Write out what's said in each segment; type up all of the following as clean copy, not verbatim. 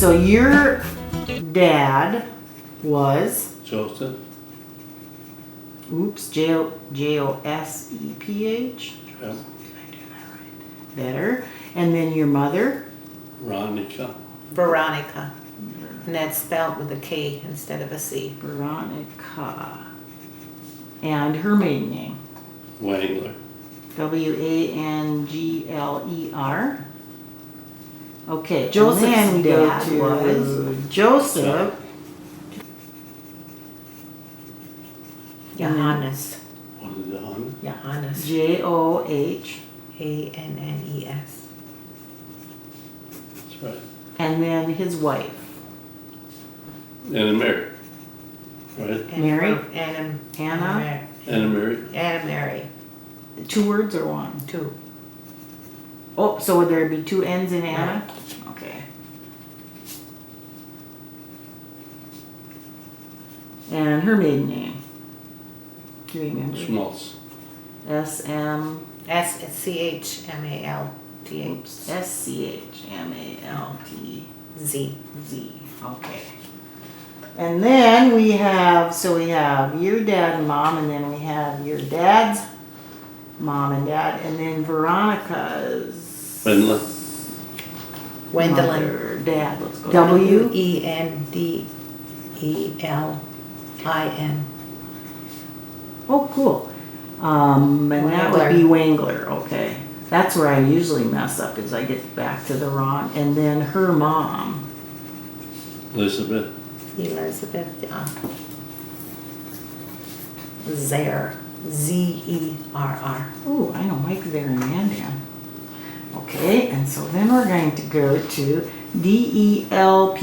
so your dad was, Joseph. oops, Joseph. Yep. Better. And then your mother? Veronica. Veronica. And that's spelled with a K instead of a C. Veronica. And her maiden name? Wangler. Wangler. Okay, Joseph's and then we go dad to was Joseph. Johannes. What is it on? Johannes. Joh. Annes. That's right. And then his wife. Anna Mary. Right? Mary? Anna. Anna? Anna Mary. Anna Mary. 2 words or one? 2. Oh, so would there be 2 N's in Anna? Okay. And her maiden name? Do you remember? Schmaltz. S-M... SCHMALTH. S-C-H-M-A-L-T-Z. Z. Okay. And then we have your dad and mom, and then we have your dad's mom and dad, and then Veronica's Wendland. Wendelin. mother, dad. Let's go. Wendelin. Oh, cool. And that would be Wangler. Okay. That's where I usually mess up, is I get back to the wrong. And then her mom. Elizabeth. Elizabeth. Zer. Zerr. Oh, I know Mike there in Mandan. Okay, and so then we're going to go to Delphin.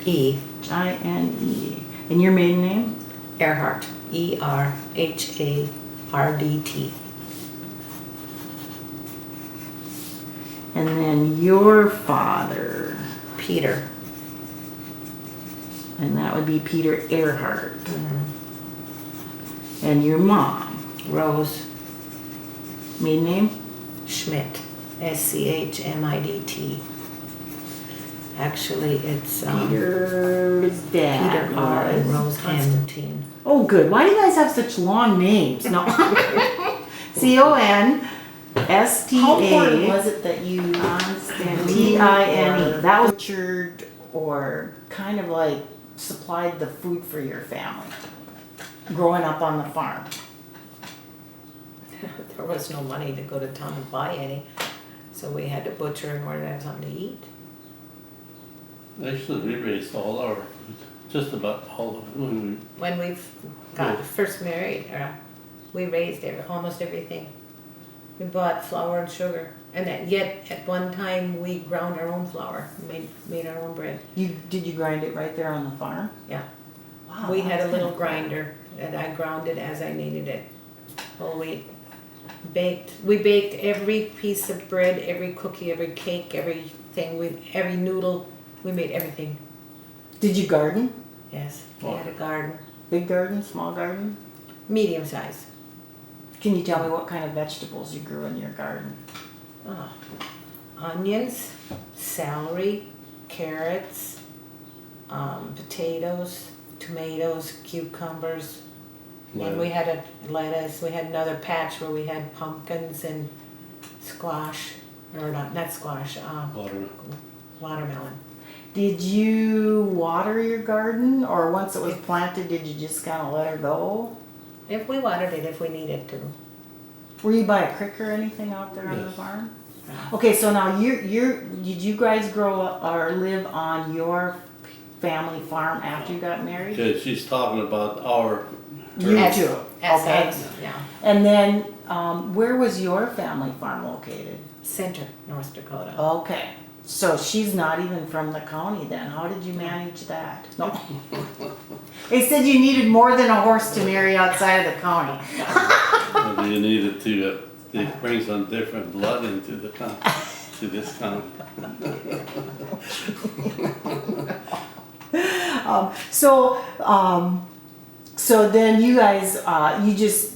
E. Ine. And your maiden name? Earhart. ERHARDT. And then your father. Peter. And that would be Peter Earhart. And your mom. Rose. Maiden name? Schmidt. SCHMIDT. Actually, it's Peter's dad. Peter R. and was- Rose Constantine. Oh, good. Why do you guys have such long names? No. CONSTA. How important was it that you TINE? That was butchered or kind of like supplied the food for your family growing up on the farm. There was no money to go to town and buy any, so we had to butcher in order to have something to eat. Actually, we raised all our food. Just about all of it When we got first married, we raised almost everything. We bought flour and sugar, and yet at one time we ground our own flour, made our own bread. Did you grind it right there on the farm? Yeah. Wow. We had a that's little kinda cool. grinder, and I ground it as I needed it. Well, we baked every piece of bread, every cookie, every cake, everything, every noodle, we made everything. Did you garden? Yes, we had a garden, Big garden, small garden? medium size. Can you tell me what kind of vegetables you grew in your garden? Oh, onions, celery, carrots, potatoes, tomatoes, cucumbers. And we had a lettuce. We had another patch where we had pumpkins and squash, or not squash, watermelon. Did you water your garden, or once it was planted, did you just kind of let her go? If we watered it, if we needed to. Were you by a creek or anything out there on the Yes. farm? Okay, so now did you guys grow up or live on your family farm after you got married? Okay, she's talking about our. You too. Okay. Yeah. And then, where was your family farm located? Center, North Dakota. Okay. So she's not even from the county then. How did you manage that? No. They said you needed more than a horse to marry outside of the county. You needed to bring some different blood into the to this county. So then you guys,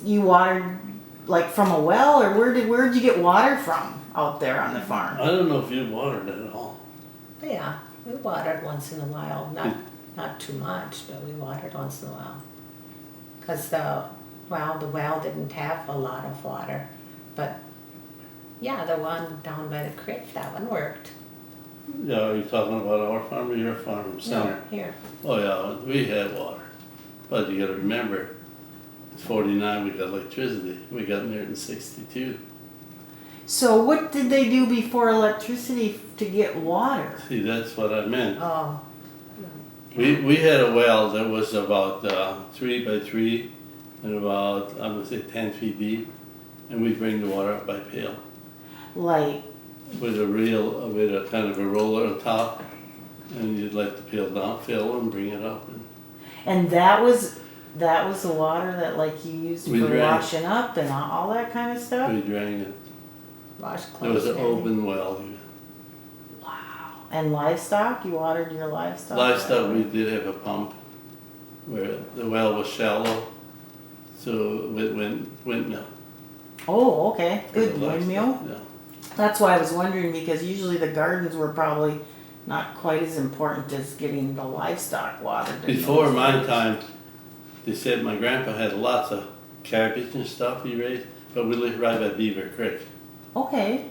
you watered like from a well, or where'd you get water from out there on the farm? I don't know if you watered it at all. Yeah, we watered once in a while, not too much, but we watered once in a while. Cause the well didn't have a lot of water, but yeah, the one down by the creek, that one worked. Yeah, are you talking about our farm or your farm, center? No, here. Oh, yeah, we had water. But you gotta remember, in 49 we got electricity. We got there in 62. So what did they do before electricity to get water? See, that's what I meant. Oh. We had a well that was about 3 by 3 and about, I'm gonna say 10 feet deep. And we'd bring the water up by pail Like, with a kind of a roller on top. And you'd let the pail down, fill and bring it up. and that was the water that like you used We for drank. washing up and all that kind of stuff? We drank it. Wash There was clothes. an open well. Wow. And livestock? You watered your livestock? Livestock, we did have a pump where the well was shallow, so it went windmill. Oh, okay. for the Good livestock, windmill. Yeah. That's why I was wondering, because usually the gardens were probably not quite as important as getting the livestock watered. in Before those my days. time, they said my grandpa had lots of cabbage and stuff he raised, but we lived right by Beaver Creek. Okay.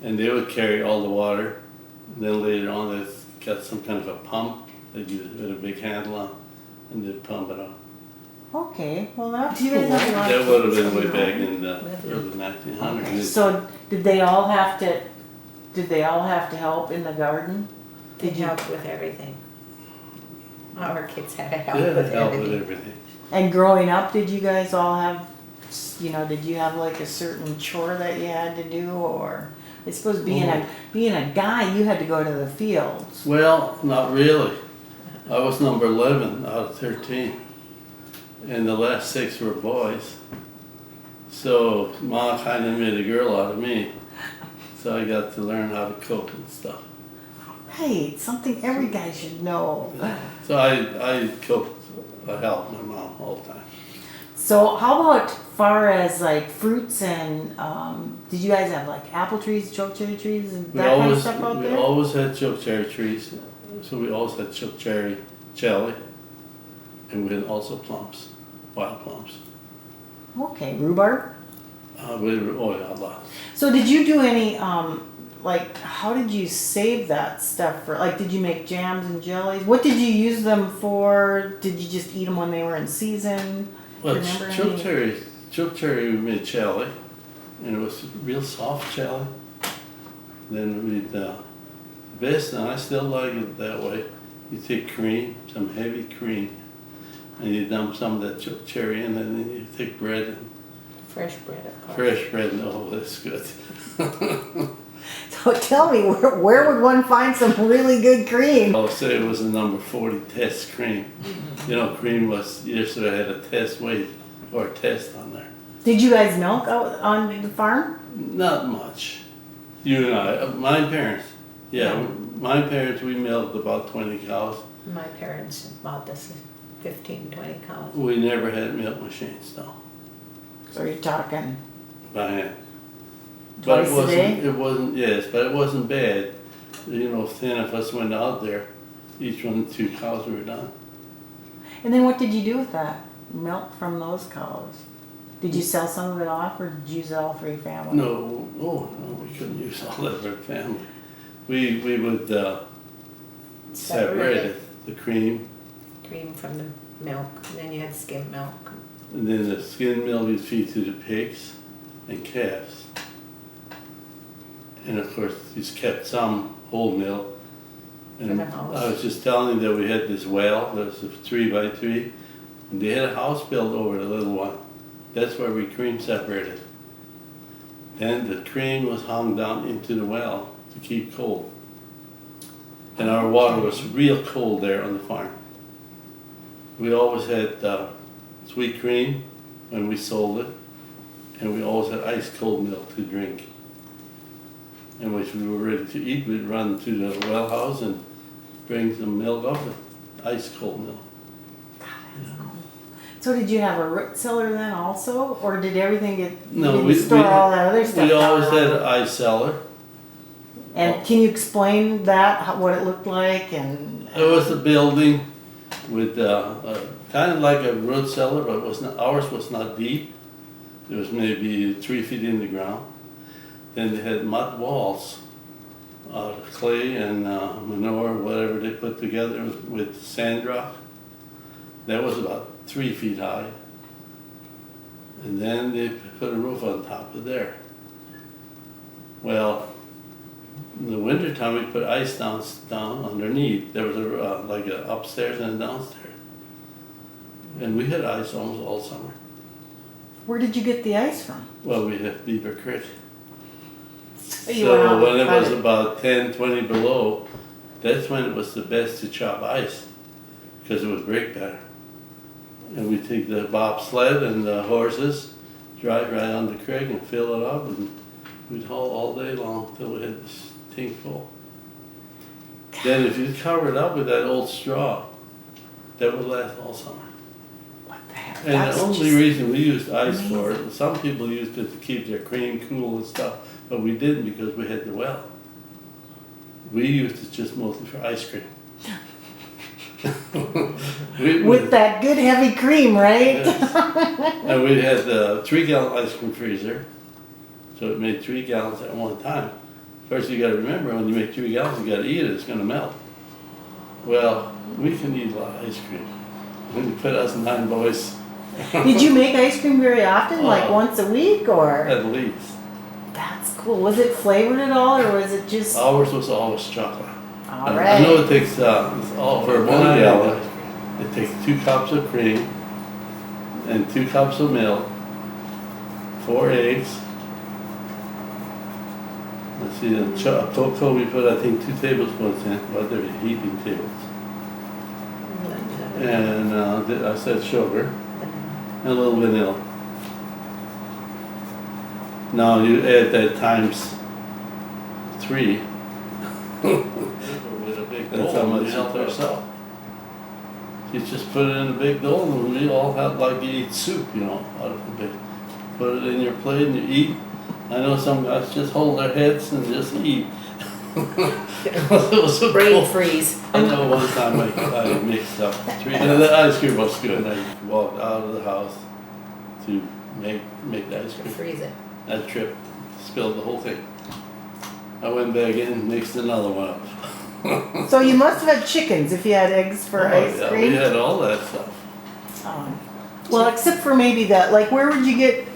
And they would carry all the water. And then later on, they got some kind of a pump that you with a big handle on, and they'd pump it up. Okay. Well, that you guys have a lot That of would have things been way going back on. in the early 1900s. So did they all have to? Did they all have to help in the garden? They Did you? helped with everything. Our kids had to help Yeah, with help with everything. everything. And growing up, did you guys all have? Did you have like a certain chore that you had to do, or I suppose being a guy, you had to go to the fields. Well, not really. I was number 11 out of 13. And the last 6 were boys. So Mom kind of made a girl out of me. So I got to learn how to cook and stuff. Right, something every guy should know. So I cooked, I helped my mom all the time. So how about far as like fruits and did you guys have like apple trees, chokecherry trees, and that kind of stuff out We there? always had chokecherry trees. So we always had chokecherry jelly. And we had also plums, wild plums. Okay, rhubarb. Yeah, a lot. So did you do any like how did you save that stuff for? Like, did you make jams and jellies? What did you use them for? Did you just eat them when they were in season? Well, Remember any- chokecherry we made jelly, and it was real soft jelly. Then we'd, best, and I still like it that way, you take cream, some heavy cream, and you dump some of that chokecherry in, and then you take bread, and Fresh bread, of course. fresh bread, and oh, that's good. So tell me, where would one find some really good cream? I'll say it was a number 40 test cream. You know, cream was, yesterday I had a test weight, or a test on there. Did you guys milk out on the farm? Not much. You and I, my parents, yeah, my parents, we milked about 20 cows. My parents bought this 15, 20 cows. We never had milk machines, though, So you're talking by hand. But twice a day? yes, but it wasn't bad. You know, if 10 of us went out there, each one 2 cows were done. And then what did you do with that milk from those cows? Did you sell some of it off, or did you use it all for your family? No, we couldn't use all that for our family. We would separate it, the cream, Cream from the milk, and then you had skim milk. and then the skim milk you'd feed to the pigs and calves. And of course, he's kept some whole milk. For And the house. I was just telling you that we had this well that was a 3 by 3, and they had a house built over the little one. That's where we cream separated. Then the cream was hung down into the well to keep cold. And our water was real cold there on the farm. We always had sweet cream when we sold it, and we always had ice cold milk to drink. And when we were ready to eat, we'd run to the well house and bring some milk up with ice cold milk. So did you have a root cellar then also, or did everything get? No, you didn't we store all that other stuff. We always down had on an ice cellar, And can you explain that, what it looked like and? It was a building with kind of like a root cellar, but ours was not deep. It was maybe 3 feet in the ground. Then they had mud walls out of clay and manure, whatever they put together with sand rock. That was about 3 feet high. And then they put a roof on top of there. Well, in the wintertime we put ice down underneath. There was like a upstairs and a downstairs. And we had ice almost all summer. Where did you get the ice from? Well, we had Beaver Creek. You went out So when and it cut was about 10, 20 below, that's when it was the best to chop ice, because it would break better. And we'd take the bobsled and the horses, drive right on the creek and fill it up, and we'd haul all day long till we had this tank full. Then if you cover it up with that old straw, that would last all summer. What the heck? And That's the only just reason we used ice for amazing. it, some people used it to keep their cream cool and stuff, but we didn't because we had the well. We used it just mostly for ice cream. With that good heavy cream, right? Yes. And we had the 3-gallon ice cream freezer, so it made 3 gallons at one time. First you gotta remember, when you make 3 gallons, you gotta eat it, it's gonna melt. Well, we can eat a lot of ice cream. When you put us 9 boys, Did you make ice cream very often, like once a week, or? at least. That's cool. Was it flavored at all, or was it just? Ours was always chocolate. All I know right. it takes, it's all for 1 gallon. It takes 2 cups of cream and 2 cups of milk, 4 eggs. Let's see, the cocoa we put, I think, 2 tablespoons in, well, they're heating tables. And I said sugar and a little vanilla. Now you add that times 3. With a big that's how much help ourselves. You just put it in a big bowl, and we all had like you eat soup, you know, out of the big. Put it in your plate and you eat. I know some guys just hold their heads and just eat. It was so Brain cool. freeze. I know one time I mixed up 3, and the ice cream was good. I walked out of the house to make the ice cream. Freeze it. That trip spilled the whole thing. I went back in and mixed another one up. So you must have had chickens if you had eggs for ice yeah, cream. we had all that stuff. Well, except for maybe that, like, where would you get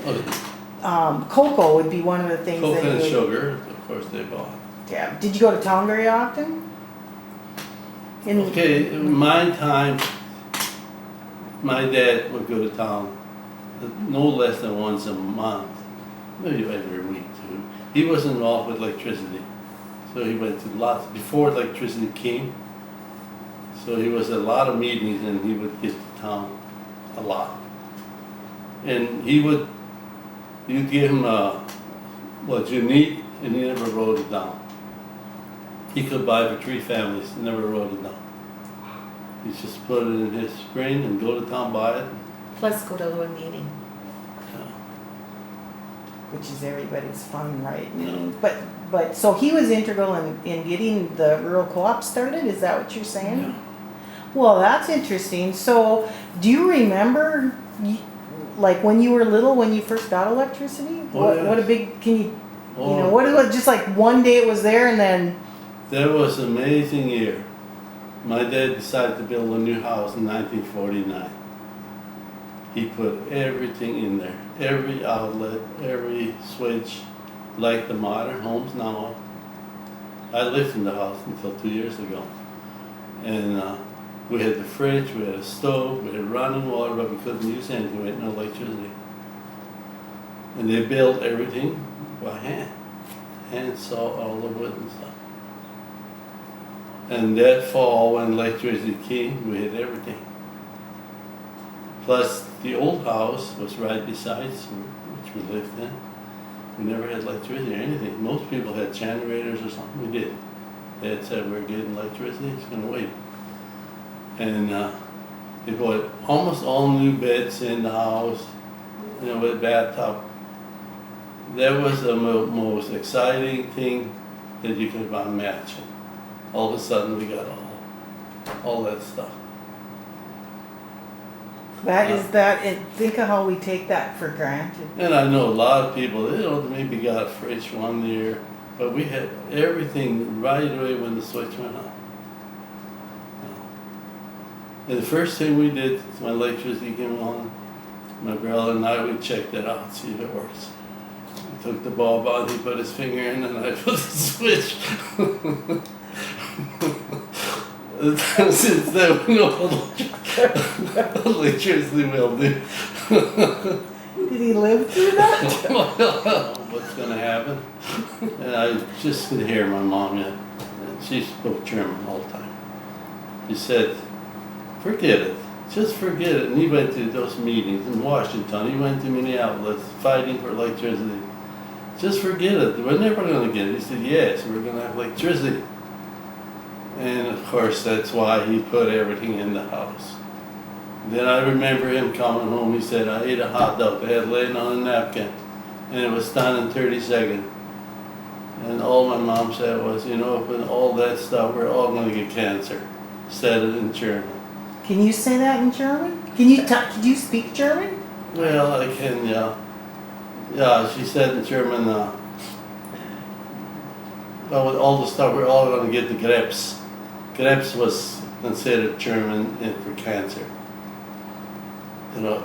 cocoa? Would be one of the things. Cocoa that and you would, sugar, of course, they bought. Yeah. Did you go to town very often? Okay, in my time, my dad would go to town no less than once a month, maybe every week too. He was involved with electricity, so he went to lots before electricity came. So he was at a lot of meetings, and he would get to town a lot. And you'd give him what you need, and he never wrote it down. He could buy for 3 families, never wrote it down. He just put it in his screen and go to town, buy it. Let's go to a meeting. Which is everybody's fun, right? Yeah. But so he was integral in getting the rural co-op started. Is that what you're saying? Yeah. Well, that's interesting. So, do you remember, like when you were little, when you first got electricity? Oh, yes. What a big, can you, Oh. you know, what it was just like one day it was there and then. That was an amazing year. My dad decided to build a new house in 1949. He put everything in there, every outlet, every switch, like the modern homes now. I lived in the house until 2 years ago. And we had the fridge, we had a stove, we had running water, but we couldn't use anything, we had no electricity. And they built everything by hand saw all the wood and stuff. And that fall, when electricity came, we had everything. Plus, the old house was right beside which we lived in. We never had electricity or anything. Most people had generators or something. We did. Dad said we're getting electricity, it's gonna wait. And they put almost all new beds in the house, you know, with a bathtub. That was the most exciting thing that you could buy matching. All of a sudden, we got all that stuff. That is that, and think of how we take that for granted. And I know a lot of people, maybe got a fridge one year, but we had everything right away when the switch went on. And the first thing we did when electricity came on, my brother and I, we checked it out, see if it works. We took the bulb out, he put his finger in, and I put the switch. Since then, we know what electricity will do. Did he live through that? What's gonna happen? And I just could hear my mom yet. And she spoke German all the time. She said, forget it. Just forget it. And he went to those meetings in Washington. He went to Minneapolis fighting for electricity. Just forget it. We're never gonna get it. He said, yes, we're gonna have electricity. And of course, that's why he put everything in the house. Then I remember him coming home. He said, I ate a hot dog. They had laying on a napkin. And it was done in 30 seconds. And all my mom said was, with all that stuff, we're all going to get cancer. Said it in German. Can you say that in German? Can you speak German? Well, I can, yeah. Yeah, she said in German, well, with all the stuff, we're all going to get the Krebs. Krebs was considered German for cancer.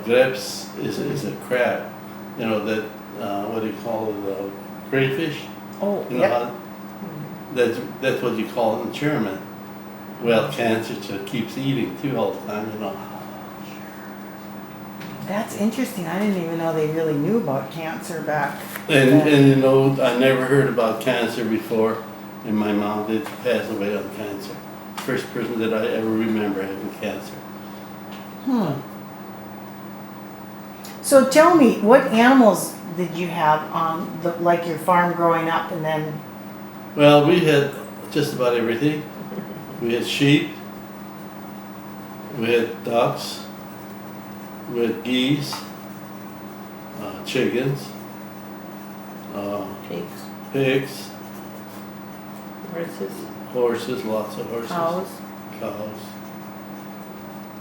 Krebs is a crab. That, what do you call it, crayfish? Oh, yeah. That's what you call it in German. Well, cancer just keeps eating too all the time, That's interesting. I didn't even know they really knew about cancer back And then. I never heard about cancer before, and my mom did pass away on cancer. First person that I ever remember having cancer. So tell me, what animals did you have on your farm growing up, and then? Well, we had just about everything. We had sheep, we had ducks, we had geese, chickens, pigs, horses, lots of horses, cows,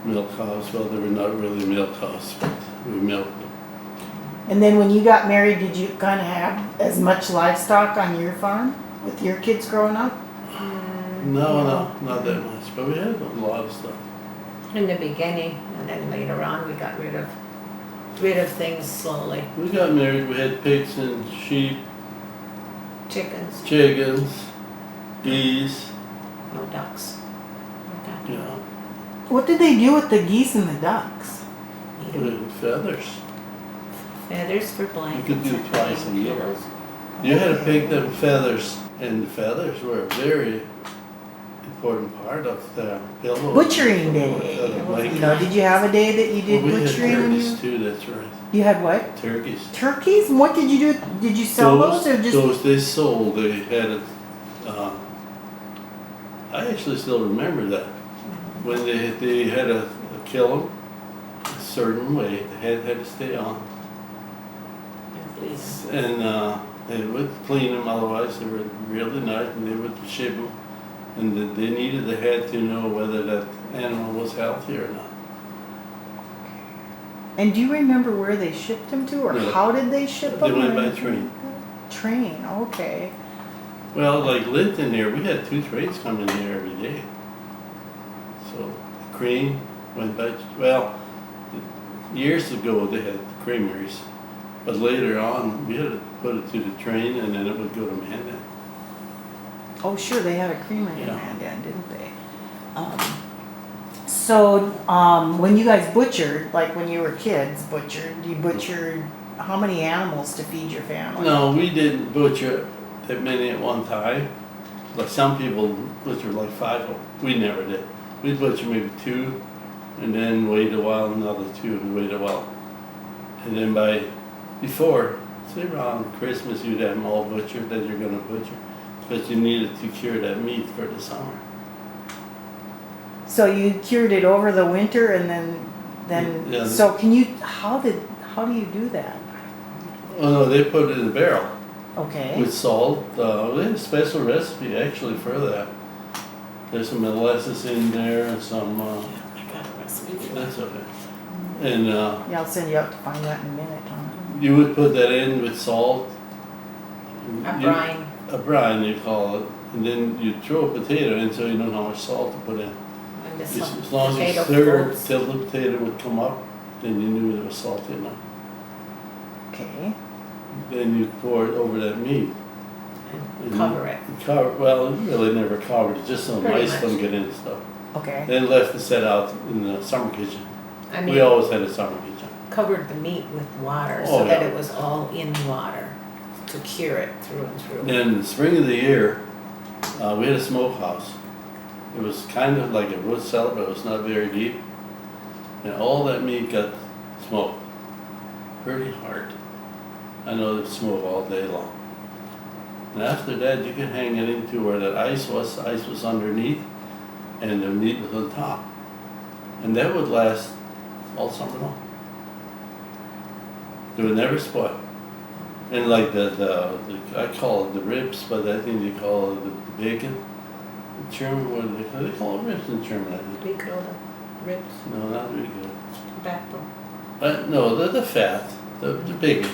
milk cows. Well, they were not really milk cows, but we milked them. And then when you got married, did you kind of have as much livestock on your farm with your kids growing up? No, not that much, but we had a lot of stuff. In the beginning, and then later on, we got rid of things slowly. We got married, we had pigs and sheep, Chickens, chickens, geese, no ducks. Okay. What did they do with the geese and the ducks? Put it in feathers. Feathers for blankets. You could do and twice a year. pillows. You had to pick them feathers, and the feathers were a very important part of the pillow. Butchering day. Did you have a day that you did We had butchering? turkeys too, that's right. You had what? Turkeys. Turkeys? And what did you do? Did you sell those or just? Those they sold. They had it. I actually still remember that when they had to kill them a certain way. The head had to stay on, Please. and they would clean them. Otherwise, they were really nice, and they would ship them. And they needed the head to know whether that animal was healthy or not. And do you remember where they shipped them to, or No. how did they ship They them? went by train. Train, okay. Well, like Linton here, we had 2 trains coming here every day. So the cream went by, well, years ago they had creameries. But later on, we had to put it to the train and then it would go to Mandan. Oh, sure, they had a creamery in Yeah. Mandan, didn't they? When you guys butchered, like when you were kids you butchered how many animals to feed your family? No, we didn't butcher that many at one time. Like some people butcher like 5 of them. We never did. We'd butcher maybe 2 and then wait a while, another 2 and wait a while. And then before, say around Christmas, you'd have them all butchered that you're going to butcher. Because you needed to cure that meat for the summer. So you cured it over the winter and then Yeah. so how do you do that? Oh no, they put it in a barrel. Okay. with salt. We had a special recipe actually for that. There's some molasses in there and some, I got a recipe for that. that's okay. And Yeah, I'll send you up to find that in a minute, Tom. you would put that in with salt. A You- brine. A brine, you call it. And then you throw a potato in so you know how much salt to put in. And this As long as you potato stir it floats. till the potato would come up, then you knew there was salt in it. Okay. Then you pour it over that meat. And cover it. Well, you really never covered it, just so Pretty mice don't much. get in and stuff. Okay. Then left to set out in the summer kitchen. I We mean, always had a summer kitchen. covered the meat with water Oh, so that yeah. it was all in water to cure it through and through. Then in the spring of the year, we had a smokehouse. It was kind of like a wood cellar, but it was not very deep. And all that meat got smoked. Pretty hard. I know they smoke all day long. And after that, you could hang it into where that ice was. The ice was underneath, and the meat was on top. And that would last all summer long. It would never spoil. And like the I call it the ribs, but I think they call it the bacon. In German, what do they call it? They call it ribs in German, I think. Big old ribs, No, not really good. backbone. No, the fat, the bacon.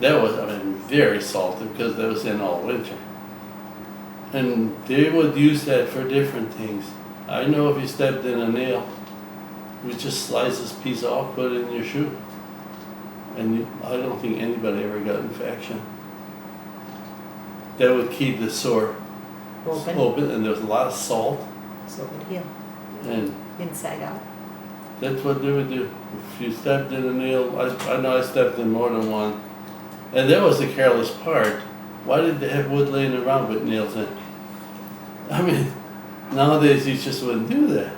That was, I mean, very salty because that was in all winter. And they would use that for different things. I know if you stepped in a nail, you just slice this piece off, put it in your shoe. And I don't think anybody ever got infection. That would keep the sore open, and there was a lot of salt, So it would heal and inside out. that's what they would do. If you stepped in a nail, I know I stepped in more than one. And that was the careless part. Why did they have wood laying around with nails in? I mean, nowadays you just wouldn't do that.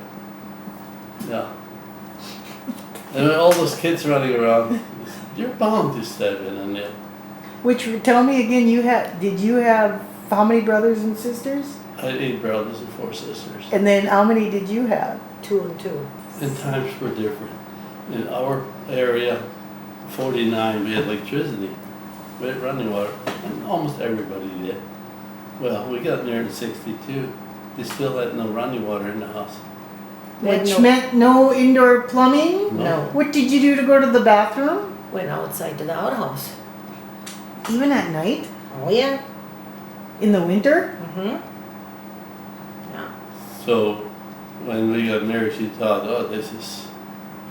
Yeah. And all those kids running around, you're bound to step in a nail. Which, tell me again, did you have, how many brothers and sisters? I had 8 brothers and 4 sisters. And then how many did you have? 2 and 2. And times were different. In our area, 49, we had electricity. We had running water, and almost everybody did. Well, we got there in 62. They still had no running water in the house. Then Which no- meant no indoor plumbing? No. What did you do to go to the bathroom? Went outside to the outhouse. Even at night? Oh, yeah. In the winter? Mm-hmm. Yeah. So when we got married, she thought, oh, this is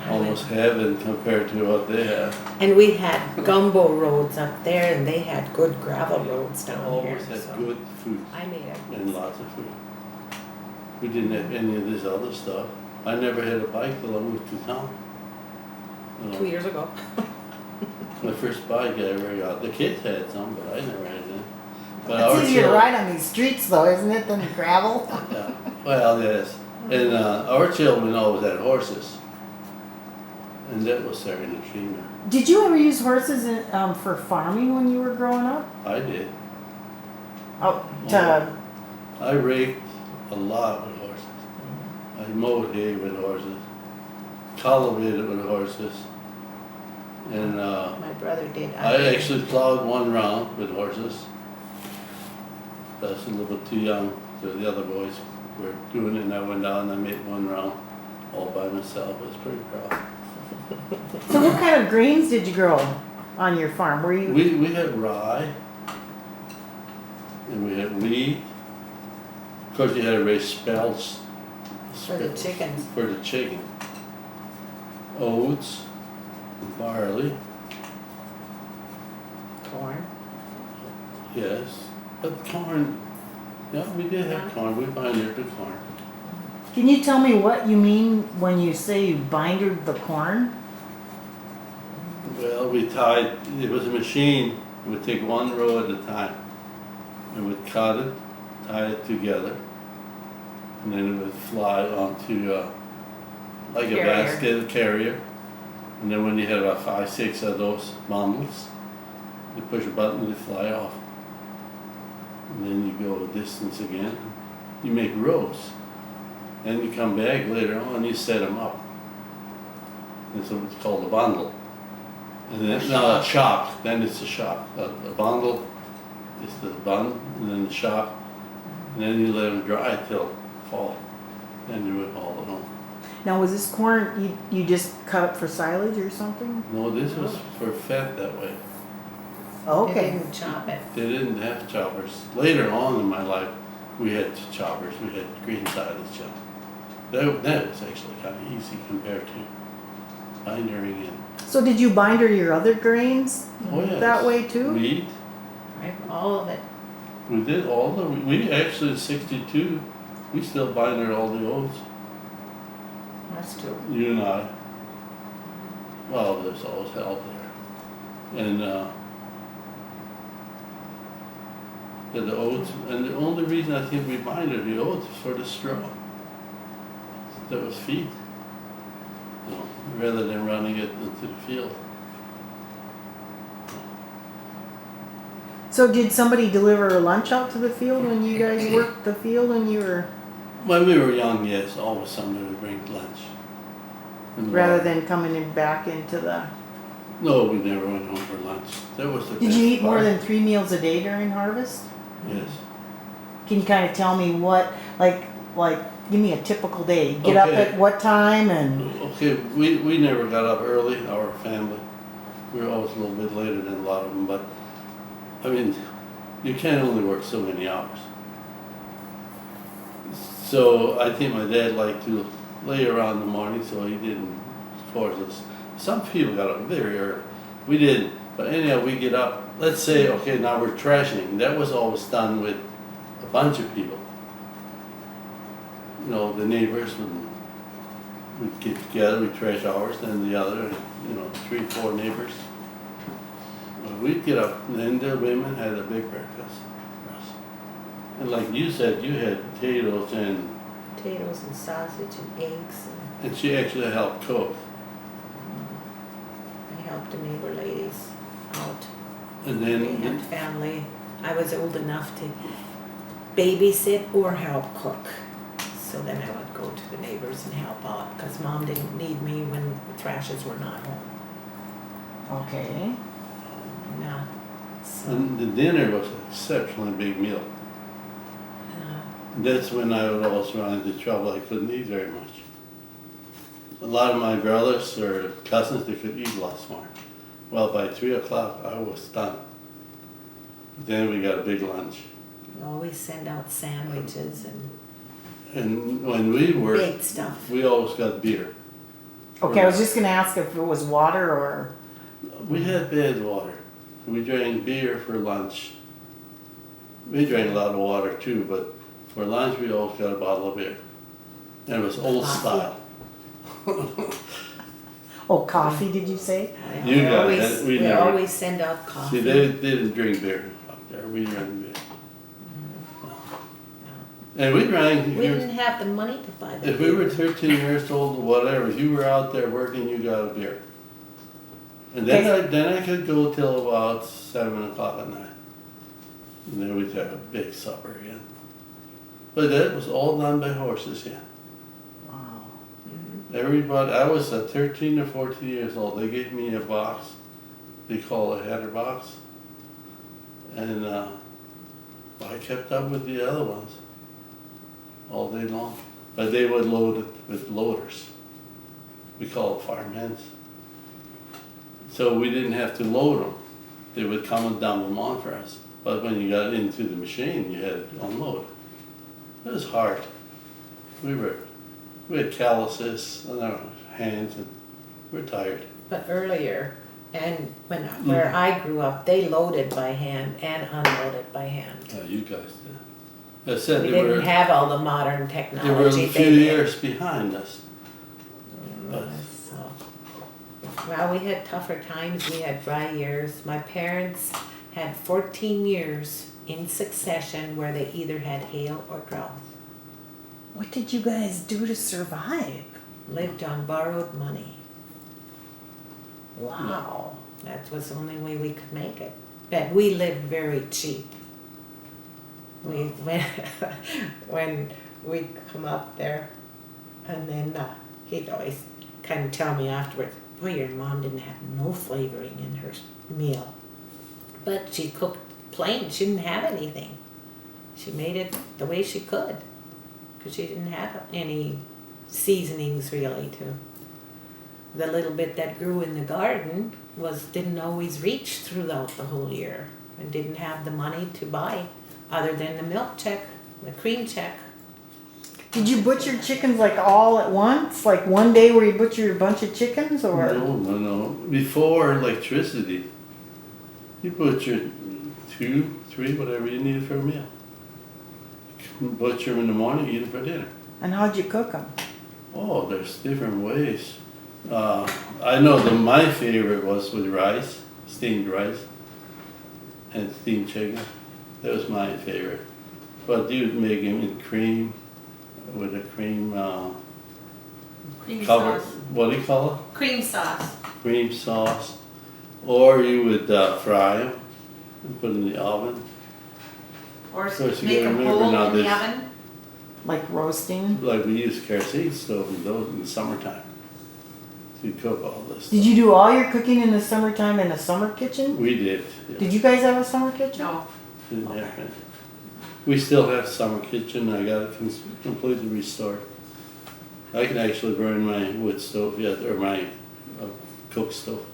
almost heaven compared to what they have. And we had gumbo roads up there, and they had good gravel roads down here. Always had so good food I made it. and lots of food. We didn't have any of this other stuff. I never had a bike till I moved to town. 2 years ago. My first bike I ever got. The kids had some, but I never had any. But our It's easier to children- ride on these streets though, isn't it, than gravel? Yeah. Well, yes. And our children always had horses. And that was their entertainment. Did you ever use horses for farming when you were growing up? I did. Oh, to, I raked a lot with horses. I mowed hay with horses, cultivated with horses, and My brother did. I actually plowed one round with horses. That's a little bit too young. The other boys were doing it, and I went down and I made one round all by myself. I was pretty proud. so what kind of grains did you grow on your farm? Were you? We had rye, and we had wheat. Of course, you had to raise spells. For the chickens. For the chicken. Oats, barley, Corn. yes. But corn, yeah, we did have corn. We pioneered the corn. Can you tell me what you mean when you say you bindered the corn? Well, we tied, it was a machine. We would take one row at a time. And we'd cut it, tie it together. And then it would fly onto like a Carrier. basket carrier. And then when you had about 5, 6 of those bundles, you push a button and they fly off. And then you go a distance again. You make rows. Then you come back later on and you set them up. And so it's called a bundle. And then, no, a shock, then it's a shock. A bundle is the bun, and then the shock. And then you let them dry till fall. Then you would haul it home. Now, was this corn, you just cut up for silage or something? No, this was for fat that way. They Okay. didn't chop it. They didn't have choppers. Later on in my life, we had choppers. We had green silage. That was actually kind of easy compared to bindering and. So did you binder your other grains Oh, yes. that way too? Wheat. Right, all of it. We did all the. We actually in '62, we still binded all the oats. Us too. You and I. Well, there's always help there, and yeah, the oats. And the only reason I think we binded the oats was for the straw. That was feed. You know, rather than running it into the field. So did somebody deliver lunch out to the field when you guys worked the field when you were, When we were young, yes, always somebody would bring lunch. And rather water. than coming in back into the, No, we never went home for lunch. That was the did best you eat more part. than 3 meals a day during harvest? Yes. Can you kind of tell me what, like, give me a typical day. Get up Okay. at what time and, Okay, we never got up early, our family. We were always a little bit later than a lot of them, but, I mean, you can only work so many hours. So I think my dad liked to lay around in the morning, so he didn't force us. Some people got up very early. We didn't, but anyhow, we get up, let's say, okay, now we're trashing. That was always done with a bunch of people. You know, the neighbors would get together, we'd trash ours, then the other, 3, 4 neighbors. But we'd get up, and then the women had a big breakfast for us. And like you said, you had potatoes Potatoes and sausage and eggs. and she actually helped cook. I helped the neighbor ladies out. And They then, had family. I was old enough to babysit or help cook. So then I would go to the neighbors and help out because Mom didn't need me when the thrashers were not home. okay. Yeah. So, and the dinner was an exceptionally big meal. uh, That's when I would always run into trouble, I couldn't eat very much. A lot of my brothers or cousins, they could eat lots more. Well, by 3 o'clock, I was done. Then we got a big lunch. we always send out sandwiches and And when we worked, baked stuff. we always got beer. Okay, I was just gonna ask if it was water or, We had bad water. We drank beer for lunch. We drank a lot of water too, but for lunch we always got a bottle of beer. And it was old Coffee. style. oh, coffee, did you say? You We got always, it. We we never- always send out See, coffee. they didn't drink beer up there. We drank beer. And we drank. We didn't have the money to buy the If we were 13 years old or whatever, if you were out there working, you got a beer. And then I could go till about 7 o'clock at night. And then we'd have a big supper again. But that was all done by horses, yeah. Wow. Everybody, I was 13 or 14 years old. They gave me a box. They call it a header box. And I kept up with the other ones all day long. But they would load it with loaders. We call it firemen's. So we didn't have to load them. They would come and dump them on for us. But when you got into the machine, you had to unload. It was hard. We had calluses on our hands and we're tired. But earlier, and where I grew up, they loaded by hand and unloaded by hand. You guys did. I said We they didn't were, have all the modern they were technology. a few did. years behind us. But So, well, we had tougher times. We had dry years. My parents had 14 years in succession where they either had hail or drought. What did you guys do to survive? Lived on borrowed money. Wow. That was the only way we could make it. But we lived very cheap. We when we'd come up there, and then he'd always kind of tell me afterwards, boy, your mom didn't have no flavoring in her meal. But she cooked plain. She didn't have anything. She made it the way she could. Because she didn't have any seasonings really to. The little bit that grew in the garden didn't always reach throughout the whole year and didn't have the money to buy other than the milk check, the cream check. Did you butcher chickens like all at once? Like one day where you butchered a bunch of chickens or? No. Before electricity, you butchered 2, 3, whatever you needed for a meal. Butcher them in the morning, eat them for dinner. And how'd you cook them? Oh, there's different ways. I know my favorite was with rice, steamed rice, and steamed chicken. That was my favorite. But you'd make them in cream, with a cream Cream cover. sauce. What do you call it? Cream sauce. Cream sauce. Or you would fry them and put in the oven. Or course, you make gotta them remember whole now in the this- oven. Like roasting? Like we use kerosene stove and those in the summertime. So you cook all this Did stuff. you do all your cooking in the summertime in a summer kitchen? We did. Yeah. Did you guys have a summer kitchen? No. Didn't have it. We still have summer kitchen. I got it completely restored. I can actually burn my wood stove yet, or my cook stove.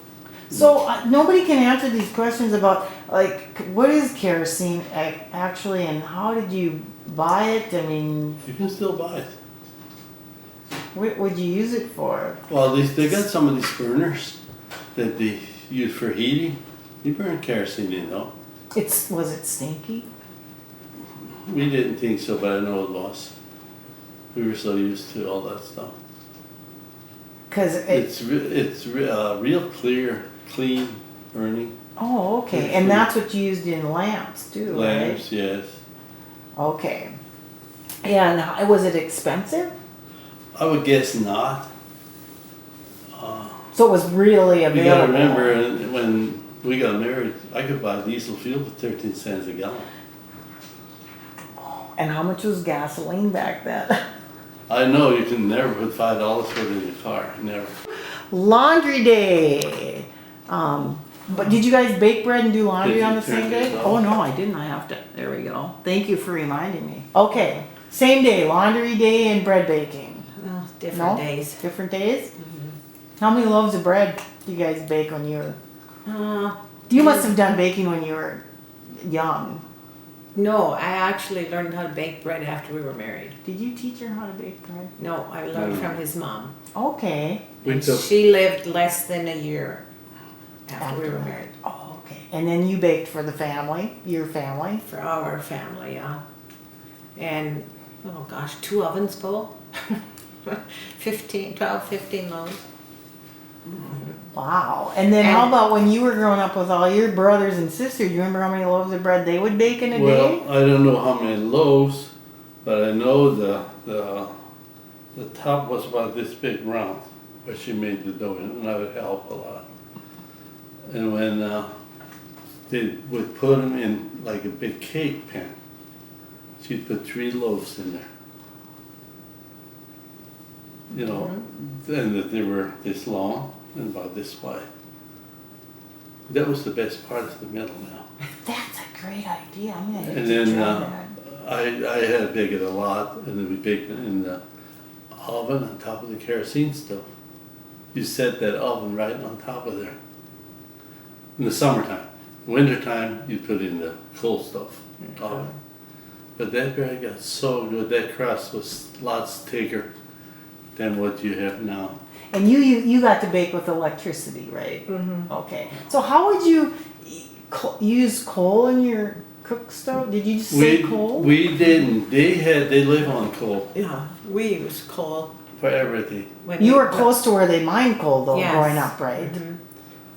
So nobody can answer these questions about like what is kerosene actually and how did you buy it? I mean, You can still buy it. what would you use it for? Well, they got some of these burners that they use for heating. You burn kerosene in though. Was it stinky? We didn't think so, but I know it was. We were so used to all that stuff. Because It's real clear, clean burning. oh, okay, and that's what you used in lamps too, Lamps, yes. right? Okay. And was it expensive? I would guess not. So it was really You available. gotta remember, when we got married, I could buy diesel fuel for 13 cents a gallon. And how much was gasoline back then? I know you can never put $5 for it in your car, never. Laundry day. But did you guys bake bread and do laundry Did on you the same turn day? this off? Oh no, I didn't. I have to. There we go. Thank you for reminding me. Okay, same day, laundry day and bread baking. Well, different No? days. Different days? How many loaves of bread do you guys bake when you were? You must have done baking when you were young. No, I actually learned how to bake bread after we were married. Did you teach her how to bake bread? No, I learned from his mom. Okay. We took, She lived less than a year after we were married. Oh, okay. And then you baked for the family, your family? For our family, yeah. And, oh gosh, 2 ovens full. 12, 15 loaves. Wow. And then how And- about when you were growing up with all your brothers and sisters? Do you remember how many loaves of bread they would bake in a day? well, I don't know how many loaves, but I know the top was about this big round, where she made the dough, and that would help a lot. And when they would put them in like a big cake pan, she'd put 3 loaves in there. You know, and that they were this long and about this wide. That was the best part of the middle now. That's a great idea. I'm gonna have And to then try that. I had to bake it a lot, and then we baked it in the oven on top of the kerosene stove. You set that oven right on top of there. In the summertime. Wintertime, you put in the coal stove oven. But that bread got so good. That crust was lots thicker than what you have now. And you got to bake with electricity, right? Mm-hmm. Okay. So how would you use coal in your cook stove? Did you just say coal? We didn't. They live on coal Yeah, we use coal. for everything. When You were close to where they mined coal though, Yes. growing up, right? Mhm.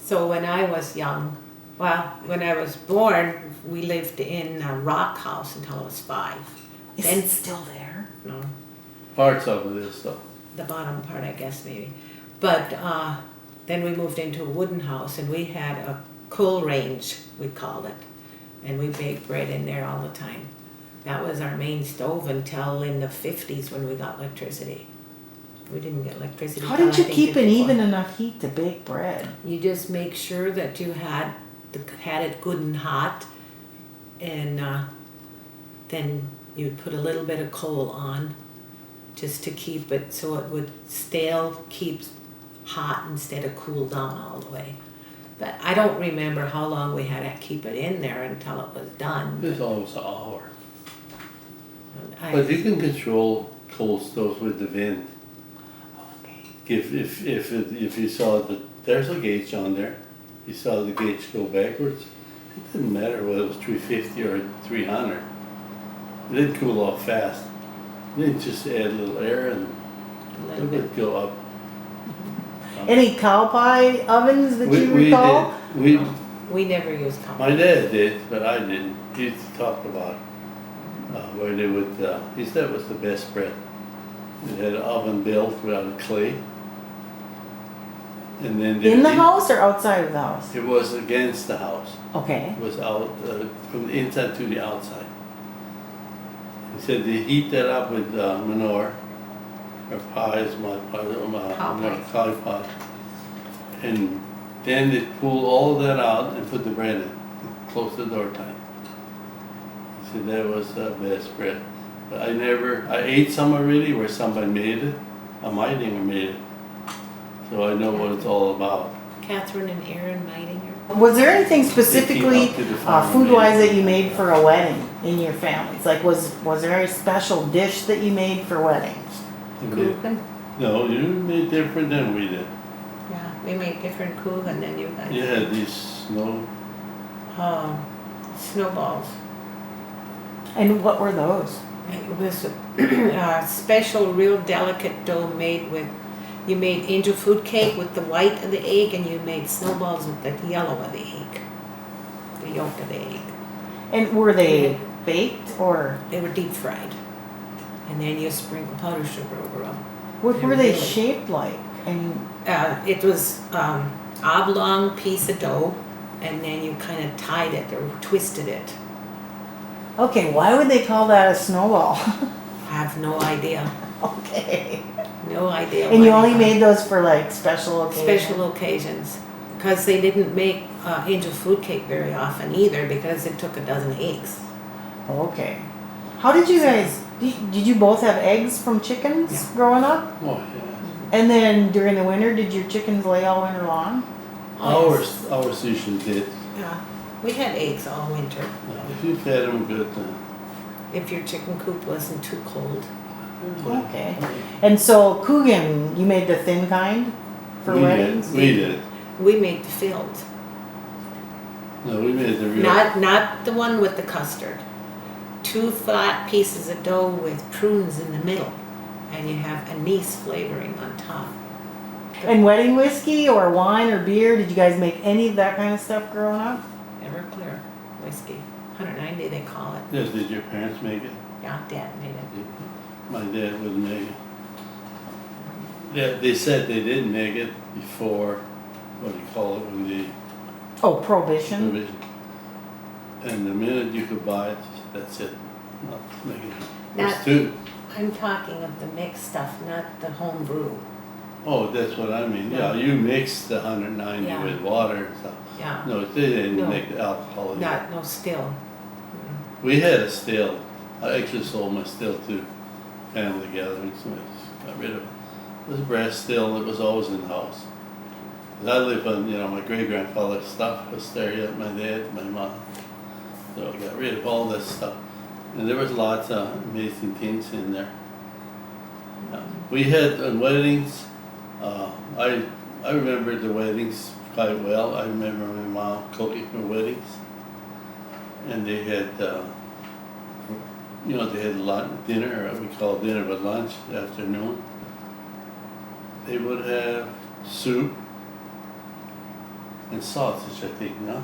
So when I was young, well, when I was born, we lived in a rock house until I was 5. Is Then- it still there? No, Parts of it is though. the bottom part, I guess, maybe. But then we moved into a wooden house, and we had a coal range, we called it. And we baked bread in there all the time. That was our main stove until in the 50s when we got electricity. We didn't get electricity. How till did I you think keep the an day even before. enough heat to bake bread? You just make sure that you had it good and hot, and then you'd put a little bit of coal on, just to keep it so it would still keep hot instead of cool down all the way. But I don't remember how long we had to keep it in there until it was done. It's almost an hour. I- But you can control coal stoves with the wind. Okay. If you saw there's a gauge on there, you saw the gauge go backwards, it didn't matter whether it was 350 or 300. It did cool off fast. Then just add a little air and a it little bit. would go up. Any cow pie ovens that you We recall? did, We never used coal. my dad did, but I didn't. He used to talk about where they would, he said it was the best bread. It had an oven built out of clay. And then In the they- house or outside of the house? It was against the house. Okay. It was out from the inside to the outside. He said they heat that up with manure or pies, mud pies, Cow pies. cow pie. And then they pull all that out and put the bread in, close the door time. He said that was the best bread. But I ate some already where somebody made it. I might even made it. So I know what it's all about. Catherine and Aaron Meidinger. Was there anything specifically up to the farm food-wise made. that you made for a wedding in your families? Like, was there any special dish that you made for weddings? Kuchen. No, you made different than we did. Yeah, we made different kuchen than you guys. You had these snow, Snowballs. And what were those? It was a special, real delicate dough made with, you made angel food cake with the white of the egg, and you made snowballs with the yellow of the egg, the yolk of the egg. And were they baked or They were deep fried. And then you sprinkle powdered sugar over them. what They were they really- shaped like? And It was oblong piece of dough, and then you kind of tied it or twisted it. okay, why would they call that a snowball? I have no idea. Okay. No idea. And why you they only call it. made those for like special occasions? Special occasions, because they didn't make angel food cake very often either, because it took a dozen eggs. Okay. How did you guys, did you both have eggs from chickens Yeah. growing up? oh yeah. And then during the winter, did your chickens lay all winter long? Ours usually did. Yeah, we had eggs all winter, If you fed them good, if your chicken coop wasn't too cold. Okay. And so Coogan, you made the thin kind for we weddings? did. We did. We made the filled, No, we made the real. not the one with the custard. 2 flat pieces of dough with prunes in the middle, and you have anise flavoring on top. And wedding whiskey or wine or beer, did you guys make any of that kind of stuff growing up? Everclear whiskey, 190 they call it. Yes, did your parents make it? Yeah, Dad made it. My dad wouldn't make it. Yeah, they said they didn't make it before, what do you call it, when the Oh, Prohibition? prohibition. And the minute you could buy it, that's it. Not making it. Not- It's too. I'm talking of the mixed stuff, not the home brew. Oh, that's what I mean. Yeah, you mix the 190 Yeah. with water and stuff. Yeah, No, they didn't No. make the alcohol. in it. no still. We had a still. I actually sold my still to family gatherings. So I just got rid of it. It was a brass still that was always in the house. 'Cause I live on, my great grandfather's stuff was there yet, my dad, my mom. So I got rid of all this stuff. And there was lots of amazing things in there. We had on weddings, I remember the weddings quite well. I remember my mom cooking for weddings. And they had, they had dinner, or we call dinner but lunch, afternoon. They would have soup and sausage, I think, no?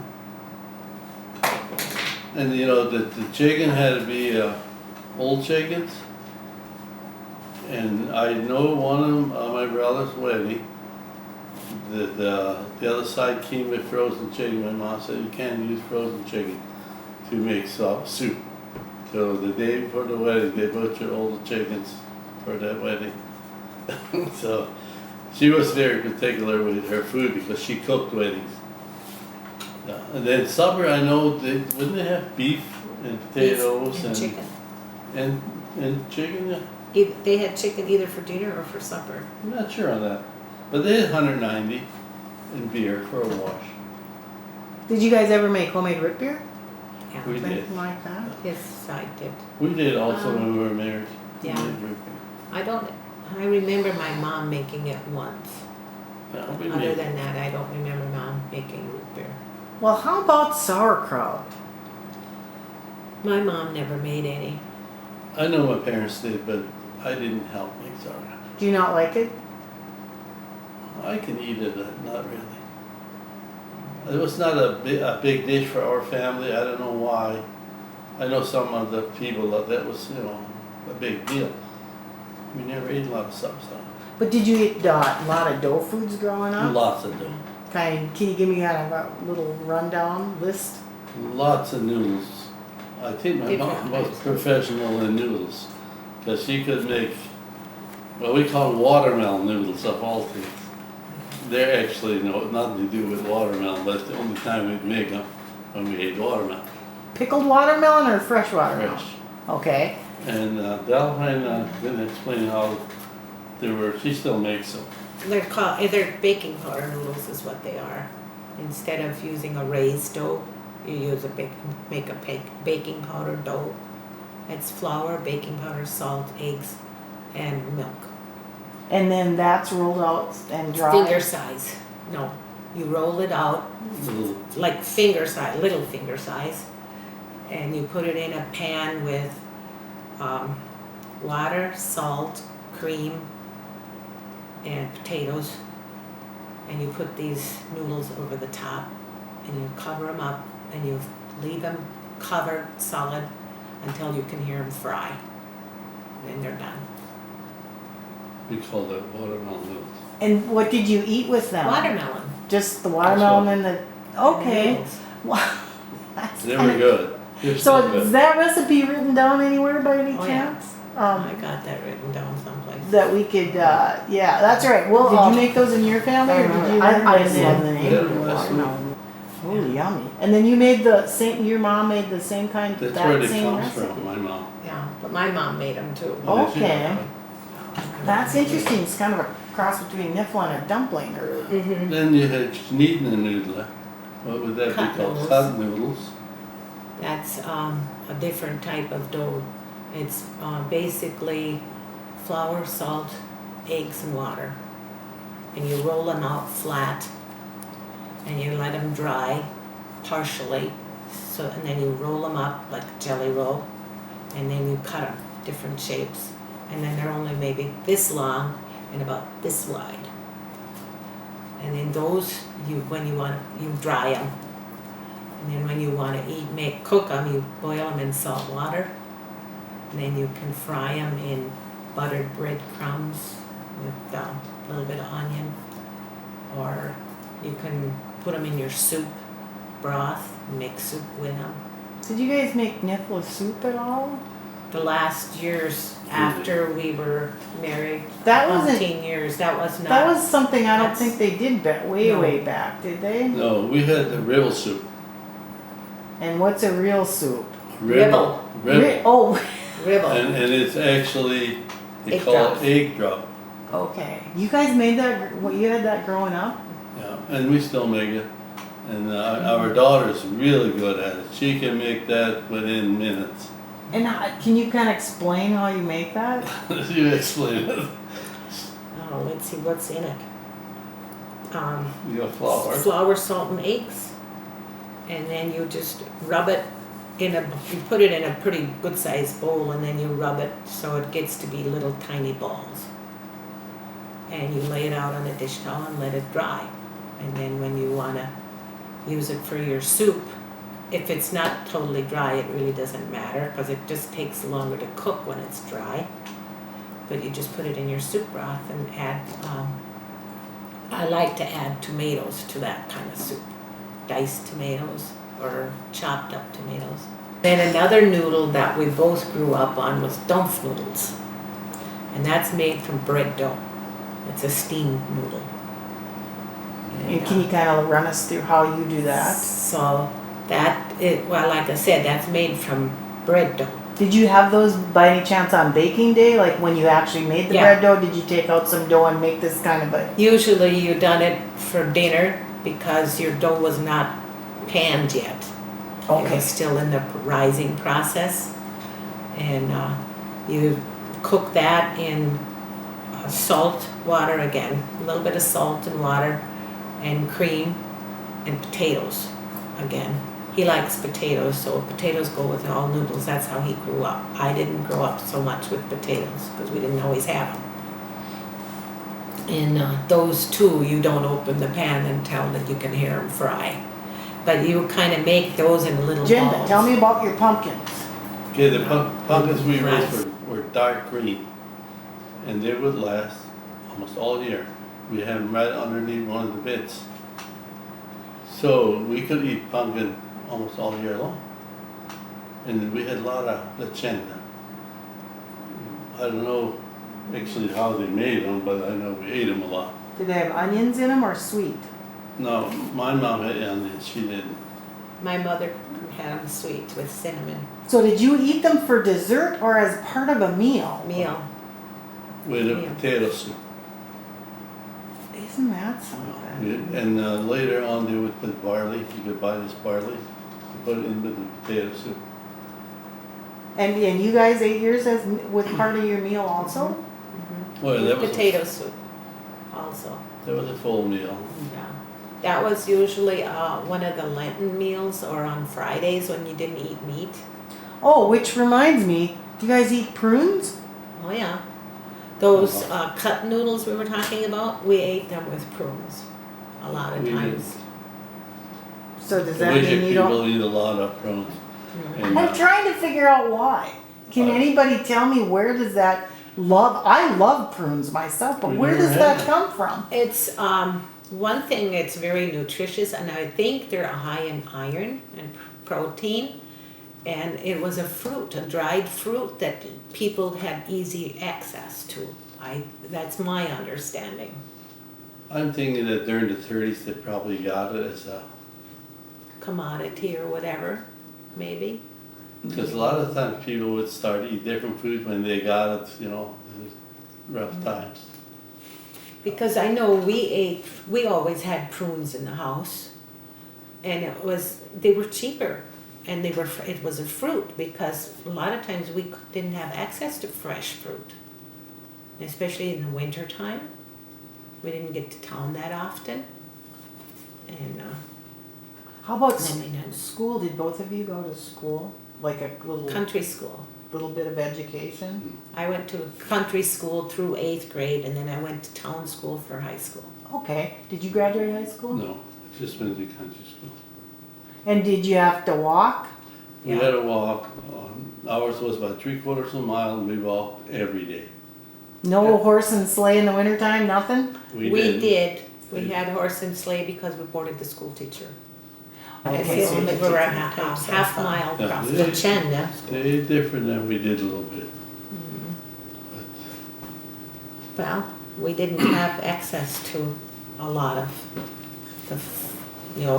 And the chicken had to be old chickens. And I know one of them on my brother's wedding, that the other side came with frozen chicken. My mom said you can't use frozen chicken to make soup. So the day before the wedding, they butchered all the chickens for that wedding. So she was very particular with her food because she cooked weddings. And then supper, I know wouldn't they have beef and potatoes and chicken. and chicken? Yeah. They had chicken either for dinner or for supper. I'm not sure on that, but they had 190 in beer for a wash. Did you guys ever make homemade root beer? Yeah. We did. Anything like that? Yes, I did. We did also when we were married. We yeah. made root beer. I remember my mom making it once. Yeah, we Other made than that, I don't remember mom making root beer. Well, how about sauerkraut? My mom never made any. I know my parents did, but I didn't help make sauerkraut. Do you not like it? I can eat it, not really. It was not a big dish for our family. I don't know why. I know some of the people that was, a big deal. We never ate a lot of stuff, so. But did you eat a lot of dough foods growing up? Lots of dough. Can you give me kind of a little rundown list? Lots of noodles. I think my mom was professional in noodles. Because she could make, well, we call them watermelon noodles of all things. They're actually nothing to do with watermelon, but it's the only time we'd make them when we ate watermelon. Pickled watermelon or fresh watermelon? Fresh. Okay. And Delphine didn't explain how they were, she still makes them. They're baking powder noodles is what they are. Instead of using a raised dough, you use make a baking powder dough. It's flour, baking powder, salt, eggs, and milk. And then that's rolled out and dried? Finger size. No, you roll it out Little, like finger size, little finger size, and you put it in a pan with water, salt, cream, and potatoes, and you put these noodles over the top, and you cover them up, and you leave them covered solid until you can hear them fry. Then they're done. we call that watermelon noodles. And what did you eat with them? Watermelon. Just the watermelon and the, and the okay. noodles. Wow. That's They kinda- were good. They're So still is good. that recipe written down anywhere by any Oh, yeah. chance? I got that written down someplace. That we could, yeah, that's right. Well, did you make those in your family or did you? I just did. love the name. Yeah, of that's watermelon. Oh, yummy. And then you made the same, your mom made the same kind, That's where that they same come recipe? from, my mom. Yeah, but my mom made them too. Oh, did she? Okay. That's interesting. It's kind of a cross between niffle and a dumpling or. Mm-hmm. Then you had Schneiden noodle. What would that Cut be called? noodles. Cut noodles. That's a different type of dough. It's basically flour, salt, eggs, and water. And you roll them out flat, and you let them dry partially. So, and then you roll them up like a jelly roll, and then you cut them different shapes. And then they're only maybe this long and about this wide. And then those, you dry them. And then when you want to cook them, you boil them in salt water. And then you can fry them in buttered breadcrumbs with a little bit of onion. Or you can put them in your soup broth and make soup with them. Did you guys make niffle soup at all? The last years after we were married, That wasn't- 18 years, that was not. That was something I don't That's- think they did way No. back, did they? No, we had the ribble soup. And what's a real soup? Ribble. Ribble. Oh, Ribble. And it's actually, they Egg call drop. it egg drop. okay. You guys made that, you had that growing up? Yeah, and we still make it. And our daughter's really good at it. She can make that within minutes. And can you kind of explain how you make that? You explain it. Oh, let's see what's in it. You got flour. Flour, salt, and eggs. And then you just rub it you put it in a pretty good sized bowl, and then you rub it so it gets to be little tiny balls. And you lay it out on a dish towel and let it dry. And then when you want to use it for your soup, if it's not totally dry, it really doesn't matter because it just takes longer to cook when it's dry. But you just put it in your soup broth and add, I like to add tomatoes to that kind of soup. Diced tomatoes or chopped up tomatoes. Then another noodle that we both grew up on was Dumpf noodles. And that's made from bread dough. It's a steam noodle. And can you kind of run us through how you do that? So well, like I said, that's made from bread dough. Did you have those by any chance on baking day? Like when you actually made the Yeah. bread dough, did you take out some dough and make this kind of a... Usually you done it for dinner because your dough was not panned yet. It Okay. was still in the rising process. And you cook that in salt water again, a little bit of salt and water and cream and potatoes again. He likes potatoes, so potatoes go with all noodles. That's how he grew up. I didn't grow up so much with potatoes because we didn't always have them. And those two, you don't open the pan until that you can hear them fry. But you kind of make those in little Jen, balls. tell me about your pumpkins. Okay, the pumpkins we Nice. raised were dark green, and they would last almost all year. We had them right underneath one of the beds. So we could eat pumpkin almost all year long. And we had a lot of lechenda. I don't know actually how they made them, but I know we ate them a lot. Did they have onions in them or sweet? No, my mom had onions, she didn't. My mother had them sweet with cinnamon So did you eat them for dessert or as part of a meal? meal. With a Yeah. potato soup. Isn't that something? And later on they would put barley, you could buy this barley, put it in with the potato soup. And you guys ate yours as with part of your meal also? Well, that was, Potato soup also. that was a full meal. Yeah. That was usually one of the Lenten meals or on Fridays when you didn't eat meat. Oh, which reminds me, do you guys eat prunes? Oh yeah. Those cut noodles we were talking about, we ate them with prunes a lot of We times. So does The that mean Wishick you people don't? eat a lot of prawns. Mhm. And, I'm trying to figure out why. Can anybody tell me where does that love? I love prunes myself, but We've where never does had that them. come from? It's one thing, it's very nutritious, and I think they're high in iron and protein. And it was a fruit, a dried fruit that people had easy access to. That's my understanding. I'm thinking that during the 30s they probably got it as a, Commodity or whatever, maybe. because a lot of times people would start to eat different foods when they got it, you know, rough times. Because I know we always had prunes in the house, and they were cheaper, and it was a fruit because a lot of times we didn't have access to fresh fruit, especially in the winter time. We didn't get to town that often, and How about then we had school? Did both of you go to school? Like a country school. little bit of education? I went to country school through 8th grade, and then I went to town school for high school. Okay. Did you graduate high school? No, just went to country school. And did you have to walk? We had to walk, ours was about 3/4 of a mile, and we walked every day. No horse and sleigh in the wintertime, nothing? We didn't. did. We We- had horse and sleigh because we boarded the school teacher. Okay, It's so only you we were a took half, some trips half and mile Yeah, across they- the Chenda. They different than we did a little bit. Well, we didn't have access to a lot of the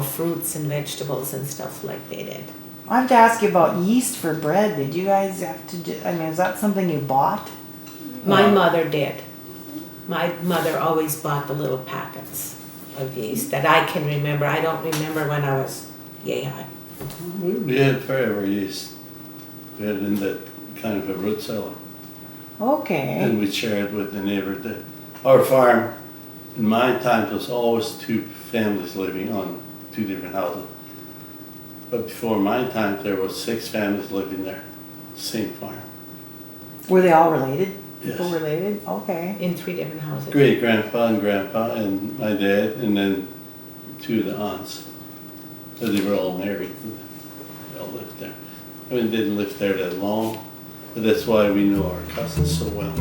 fruits and vegetables and stuff like they did. I have to ask you about yeast for bread. Did you guys have to do, I mean, is that something you bought? My mother did. My mother always bought the little packets of yeast that I can remember. I don't remember when I was yay high. We had forever yeast. We had it in that kind of a root cellar. Okay. And we shared with the neighbor. Our farm, in my time, was always 2 families living on 2 different houses. But before my time, there was 6 families living there, same farm. Were they all related? People Yes. related? Okay. In 3 different houses. Great grandpa and grandpa and my dad, and then 2 of the aunts. So they were all married. They all lived there. I mean, they didn't live there that long, but that's why we know our cousins so well.